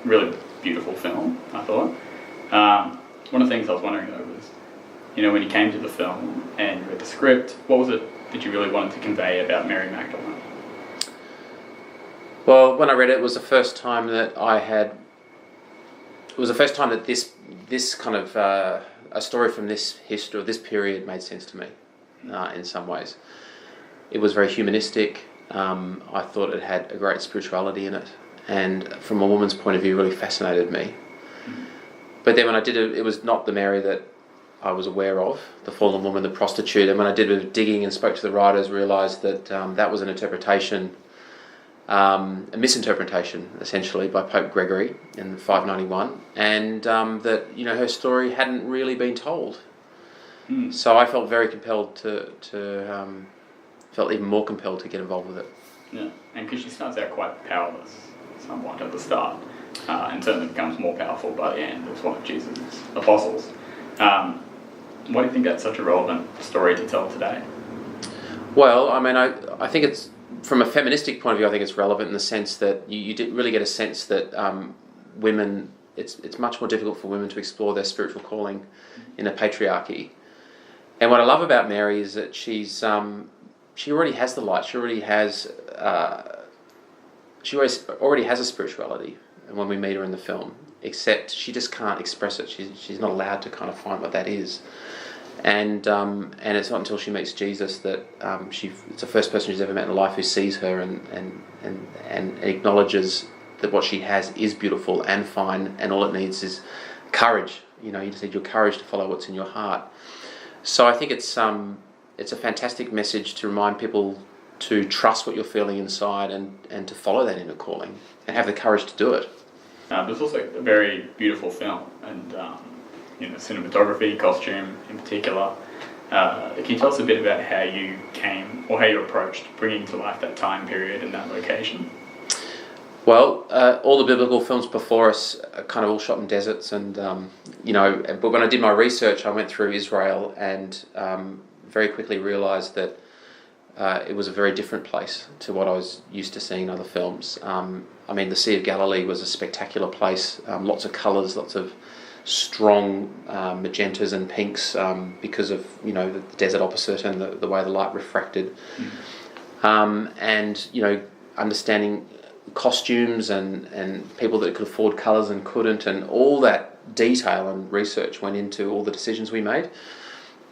really beautiful film, I thought. One of the things I was wondering though was, when you came to the film and you read the script, what was it that you really wanted to convey about Mary Magdalene? Well, when I read it, it was the first time that this kind of a story from this history or this period made sense to me in some ways. It was very humanistic. I thought it had a great spirituality in it, and from a woman's point of view, really fascinated me. But then when I did it, it was not the Mary that I was aware of, the fallen woman, the prostitute. And when I did a bit of digging and spoke to the writers, realised that that was an interpretation, a misinterpretation, essentially, by Pope Gregory in 591, and that her story hadn't really been told. So I felt very compelled felt even more compelled to get involved with it. Yeah, and because she starts out quite powerless, somewhat at the start, and certainly becomes more powerful by the end as one of Jesus' apostles. Why do you think that's such a relevant story to tell today? Well, I mean, I think it's, from a feministic point of view, I think it's relevant in the sense that you did really get a sense that women, it's much more difficult for women to explore their spiritual calling in a patriarchy. And what I love about Mary is that she already has the light. She already has a spirituality. And when we meet her in the film, except she just can't express it. She's not allowed to kind of find what that is. And it's not until she meets Jesus that it's the first person she's ever met in her life who sees her and acknowledges that what she has is beautiful and fine, and all it needs is courage. You just need your courage to follow what's in your heart. So I think it's a fantastic message to remind people to trust what you're feeling inside and to follow that inner calling and have the courage to do it. It's also a very beautiful film, and cinematography, costume in particular. Can you tell us a bit about how you approached bringing to life that time period and that location? Well, all the biblical films before us are kind of all shot in deserts, and but when I did my research, I went through Israel and very quickly realised that it was a very different place to what I was used to seeing in other films. The Sea of Galilee was a spectacular place, lots of colours, lots of strong magentas and pinks because of the desert opposite and the way the light refracted. Understanding costumes and people that could afford colours and couldn't, and all that detail and research went into all the decisions we made.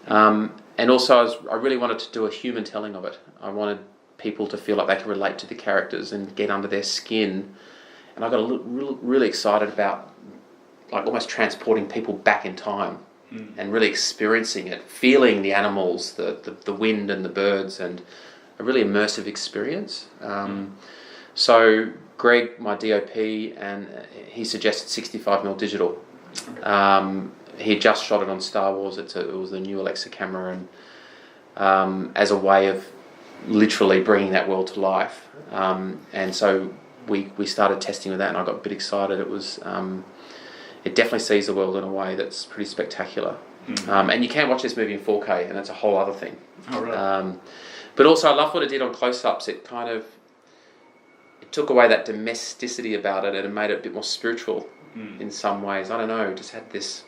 And also I really wanted to do a human telling of it. I wanted people to feel like they could relate to the characters and get under their skin. And I got really excited about like almost transporting people back in time and really experiencing it, feeling the animals, the wind and the birds, and a really immersive experience. So Greg, my DOP, and he suggested 65mm digital. He had just shot it on Star Wars. It was the new Alexa camera, and as a way of literally bringing that world to life. And so we started testing with that, and I got a bit excited. It definitely sees the world in a way that's pretty spectacular. And you can watch this movie in 4K, and that's a whole other thing. Oh, really? But also I love what it did on close-ups. It took away that domesticity about it, and it made it a bit more spiritual in some ways. I don't know, just had this,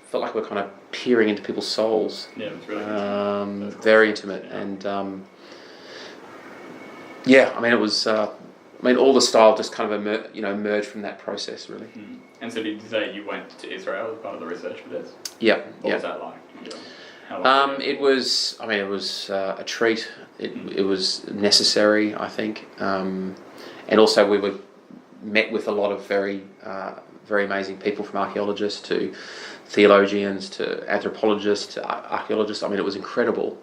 felt like we're kind of peering into people's souls. Yeah, it was really very intimate. And it was all the style just kind of emerged from that process, really. And so did you say you went to Israel as part of the research for this? What was that like? How long it was a treat. It was necessary, I think. And also we were met with a lot of very amazing people, from archaeologists to theologians to anthropologists to archaeologists. It was incredible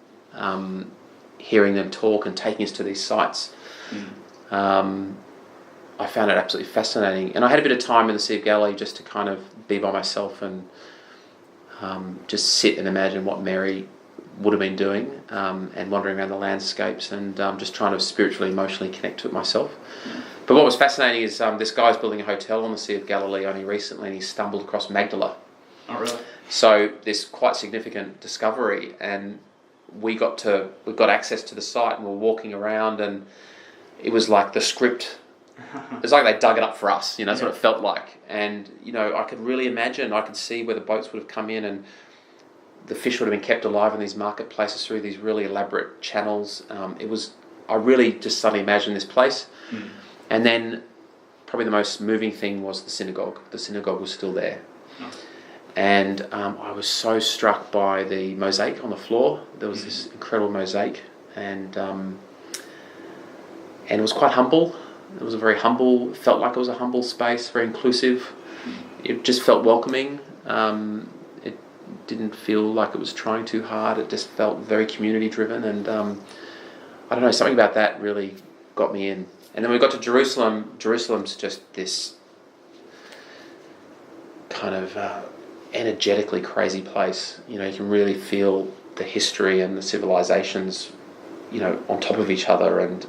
hearing them talk and taking us to these sites. I found it absolutely fascinating, and I had a bit of time in the Sea of Galilee just to kind of be by myself and just sit and imagine what Mary would have been doing, and wandering around the landscapes and just trying to spiritually, emotionally connect to it myself. But what was fascinating is this guy's building a hotel on the Sea of Galilee only recently, and he stumbled across Magdala. Oh, really? So this quite significant discovery, and we got access to the site, and we were walking around, and it was like the script it's like they dug it up for us, that's what it felt like. And, I could really imagine, I could see where the boats would have come in and the fish would have been kept alive in these marketplaces through these really elaborate channels. I really just suddenly imagined this place. And then probably the most moving thing was the synagogue. The synagogue was still there. And I was so struck by the mosaic on the floor. There was this incredible mosaic, and it was quite humble. It was felt like it was a humble space, very inclusive. It just felt welcoming. It didn't feel like it was trying too hard. It just felt very community driven, and I don't know, something about that really got me in. And then we got to Jerusalem. Jerusalem's just this kind of energetically crazy place. You can really feel the history and the civilizations, on top of each other, and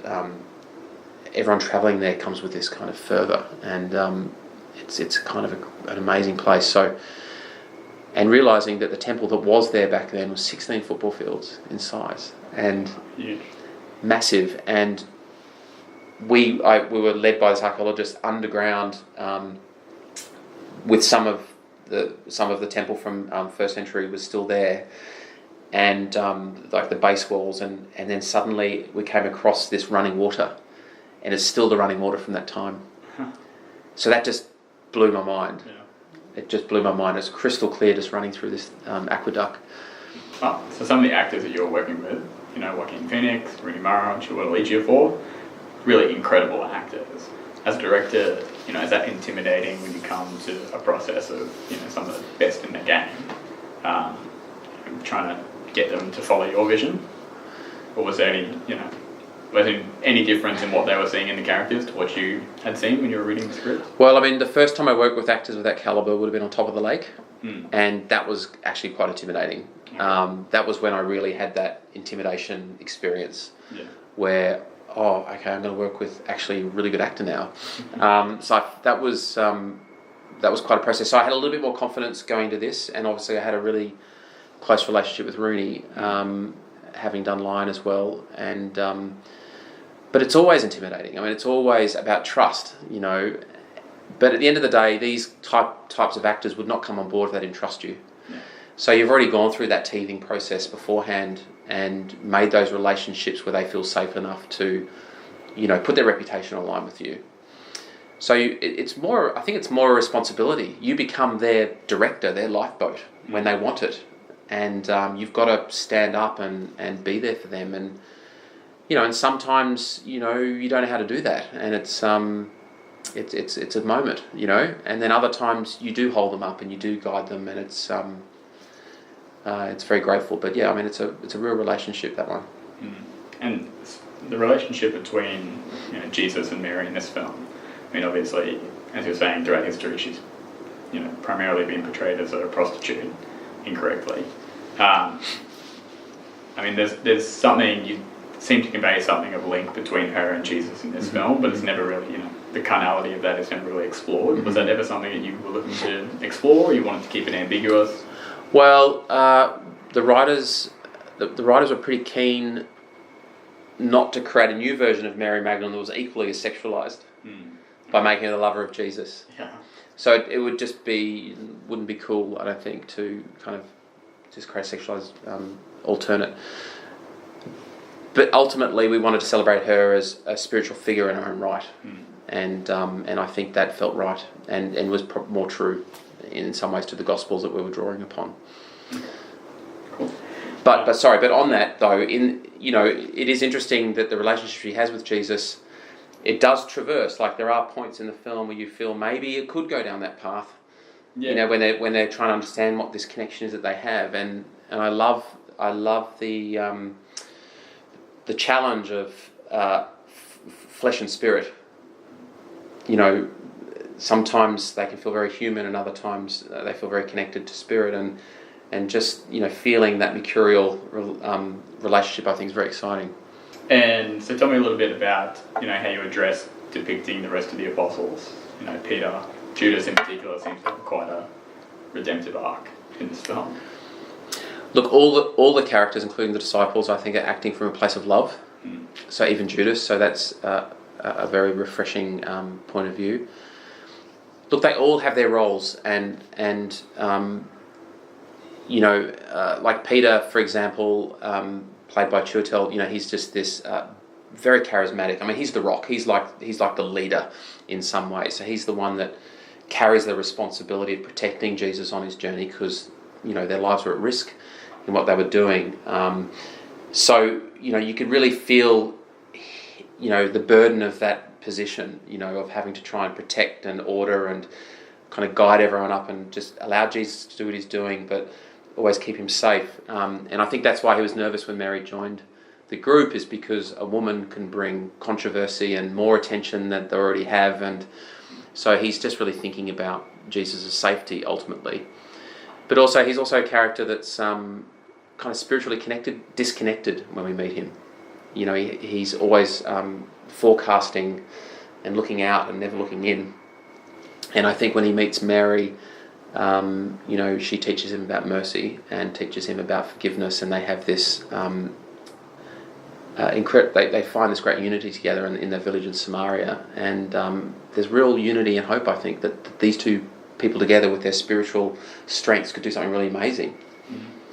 everyone travelling there comes with this kind of fervour, and it's kind of an amazing place. So, and realising that the temple that was there back then was 16 football fields in size and massive, and we were led by this archaeologist underground with some of the temple from first century was still there, and like the base walls, and then suddenly we came across this running water, and it's still the running water from that time. So that just blew my mind. It just blew my mind. It's crystal clear, just running through this aqueduct. Oh, so some of the actors that you're working with, Joaquin Phoenix, Rooney Mara, Chiwetel Ejiofor, really incredible actors. As a director, is that intimidating when you come to a process of, some of the best in the game, trying to get them to follow your vision? Or was there any difference in what they were seeing in the characters to what you had seen when you were reading the script? Well, the first time I worked with actors of that calibre would have been on Top of the Lake, and that was actually quite intimidating. That was when I really had that intimidation experience, where, I'm going to work with actually a really good actor now. That was quite a process. So I had a little bit more confidence going to this, and obviously I had a really close relationship with Rooney, having done Lion as well, and but it's always intimidating. It's always about trust, But at the end of the day, these types of actors would not come on board if they didn't trust you. So you've already gone through that teething process beforehand and made those relationships where they feel safe enough to, put their reputation on line with you. So it's more a responsibility. You become their director, their lifeboat when they want it, and you've got to stand up and be there for them. And and sometimes you don't know how to do that, and it's a moment, and then other times you do hold them up and you do guide them, and it's very grateful. But it's a real relationship, that one. And the relationship between Jesus and Mary in this film. Obviously, as you're saying, throughout history, she's primarily been portrayed as a prostitute incorrectly. There's something, you seem to convey something of a link between her and Jesus in this film, but it's never really, the carnality of that is never really explored. Was that ever something that you were looking to explore, or you wanted to keep it ambiguous? Well, the writers were pretty keen not to create a new version of Mary Magdalene that was equally as sexualised by making her the lover of Jesus. Yeah. So it would just wouldn't be cool, I don't think, to kind of just create a sexualised alternate. But ultimately, we wanted to celebrate her as a spiritual figure in her own right, and I think that felt right and was more true in some ways to the Gospels that we were drawing upon. Cool. But on that though, it is interesting that the relationship she has with Jesus, it does traverse. Like there are points in the film where you feel maybe it could go down that path. Yeah. When they're trying to understand what this connection is that they have, and I love the challenge of flesh and spirit. Sometimes they can feel very human, and other times they feel very connected to spirit, and just feeling that mercurial relationship, I think, is very exciting. And so, tell me a little bit about how you address depicting the rest of the apostles. Peter, Judas in particular seems to have quite a redemptive arc in this film. Look, all the characters, including the disciples, I think, are acting from a place of love. So even Judas. So that's a very refreshing point of view. Look, they all have their roles, and like Peter, for example, played by Chiwetel, he's just this very charismatic. I mean, he's the rock. He's like the leader in some ways. So he's the one that carries the responsibility of protecting Jesus on his journey, because their lives were at risk in what they were doing. So you could really feel the burden of that position, of having to try and protect and order and kind of guide everyone up and just allow Jesus to do what he's doing, but always keep him safe. And I think that's why he was nervous when Mary joined the group, is because a woman can bring controversy and more attention than they already have. And so he's just really thinking about Jesus' safety ultimately. But also, he's also a character that's kind of spiritually disconnected when we meet him. He's always forecasting and looking out and never looking in. And I think when he meets Mary, she teaches him about mercy and teaches him about forgiveness, and they have this they find this great unity together in their village in Samaria. And there's real unity and hope, I think, that these two people together with their spiritual strengths could do something really amazing.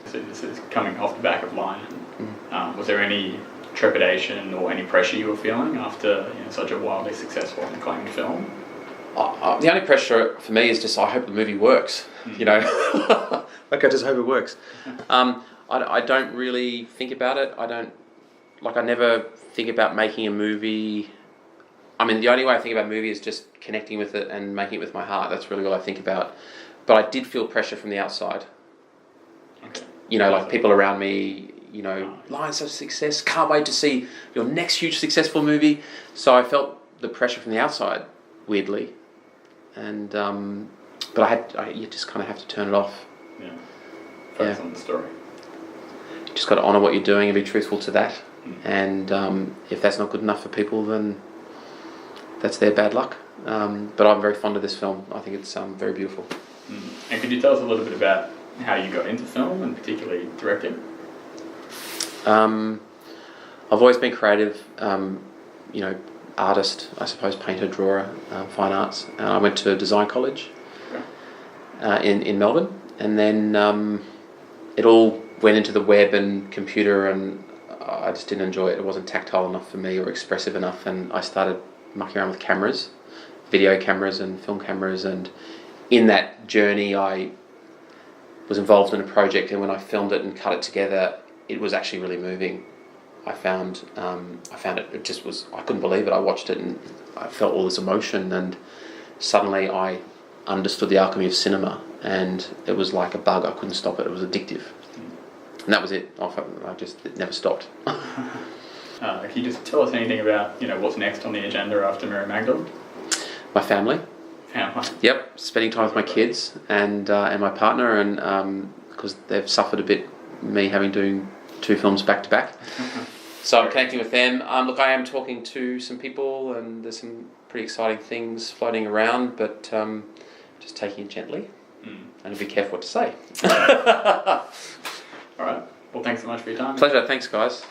So this is coming off the back of Lion. Was there any trepidation or any pressure you were feeling after such a wildly successful and acclaimed film? The only pressure for me is just I hope the movie works. Like I just hope it works. I don't really think about it. I never think about making a movie. I mean, the only way I think about a movie is just connecting with it and making it with my heart. That's really all I think about. But I did feel pressure from the outside. Okay. Like people around me, Lion's such a success, can't wait to see your next huge successful movie. So I felt the pressure from the outside, weirdly. And but you just kind of have to turn it off. Yeah. Focus on the story. You just got to honour what you're doing and be truthful to that. And if that's not good enough for people, then that's their bad luck. But I'm very fond of this film. I think it's very beautiful. And could you tell us a little bit about how you got into film and particularly directing? I've always been creative, artist, I suppose, painter, drawer, fine arts. I went to design college in Melbourne, and then it all went into the web and computer, and I just didn't enjoy it. It wasn't tactile enough for me or expressive enough, and I started mucking around with cameras, video cameras and film cameras, and in that journey I was involved in a project, and when I filmed it and cut it together, it was actually really moving. I found it just was, I couldn't believe it. I watched it and I felt all this emotion, and suddenly I understood the alchemy of cinema, and it was like a bug. I couldn't stop it. It was addictive. And that was it. It never stopped. Can you just tell us anything about what's next on the agenda after Mary Magdalene? My family. Family. Yep, spending time with my kids and my partner, and because they've suffered a bit, me having doing 2 films back to back. So I'm connecting with them. Look, I am talking to some people, and there's some pretty exciting things floating around, but just taking it gently and be careful what to say. All right. Well, thanks so much for your time. Pleasure. Thanks, guys.